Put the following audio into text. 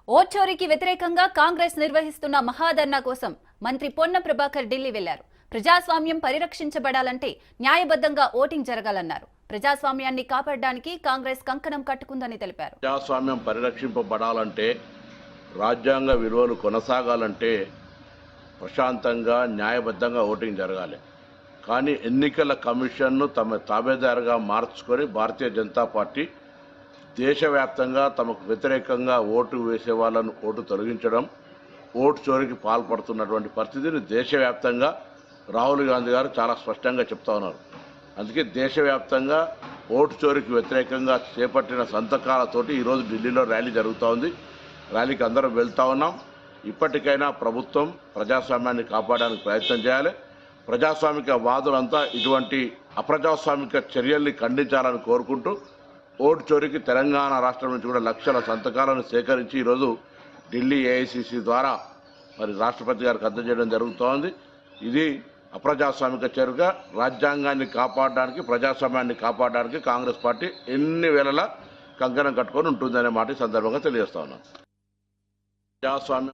Vote చోరీకి వ్యతిరేకంగా కాంగ్రెస్ నిర్వహిస్తున్న మహాధర్నా కోసం మంత్రి పొన్నం ప్రభాకర్ ఢిల్లీ వెళ్లారు. ప్రజాస్వామ్యం పరిరక్షించబడాలంటే న్యాయబద్ధంగా ఓటింగ్ జరగాలన్నారు. ప్రజాస్వామ్యాన్ని కాపాడడానికి కాంగ్రెస్ కంకణం కట్టుకుందని తెలిపారు. ప్రజాస్వామ్యం పరిరక్షింపబడాలంటే, రాజ్యాంగ విలువలు కొనసాగాలంటే ప్రశాంతంగా న్యాయబద్ధంగా ఓటింగ్ జరగాలి. కానీ ఎన్నికల కమిషన్ను తమ తాబేదారుగా మార్చుకొని భారతీయ జనతా పార్టీ దేశవ్యాప్తంగా తమకు వ్యతిరేకంగా ఓటు వేసే వాళ్ళను ఓటు తొలగించడం, ఓటు చోరీకి పాల్పడుతున్నటువంటి పరిస్థితిని దేశవ్యాప్తంగా రాహుల్ గాంధీ గారు చాలా స్పష్టంగా చెప్తా ఉన్నారు. అందుకే దేశవ్యాప్తంగా ఓటు చోరీకి వ్యతిరేకంగా చేపట్టిన సంతకాలతోటి ఈరోజు ఢిల్లీలో ర్యాలీ జరుగుతూ ఉంది. ర్యాలీకి అందరం వెళ్తా ఉన్నాం. ఇప్పటికైనా ప్రభుత్వం ప్రజాస్వామ్యాన్ని కాపాడడానికి ప్రయత్నం చేయాలి. ప్రజాస్వామిక వాదులంతా ఇటువంటి అప్రజాస్వామిక చర్యల్ని ఖండించాలని కోరుకుంటూ ఓటు చోరీకి తెలంగాణ రాష్ట్రం నుంచి కూడా లక్షల సంతకాలను సేకరించి ఈరోజు ఢిల్లీ ఏఐసిసి ద్వారా మరి రాష్ట్రపతి గారికి అందజేయడం జరుగుతోంది. ఇది అప్రజాస్వామిక చర్యగా రాజ్యాంగాన్ని కాపాడడానికి, ప్రజాస్వామ్యాన్ని కాపాడడానికి కాంగ్రెస్ పార్టీ ఎన్ని వేళలా కంకణం కట్టుకొని ఉంటుందనే మాట ఈ సందర్భంగా తెలియజేస్తా ఉన్నాం. ప్రజాస్వామ్యం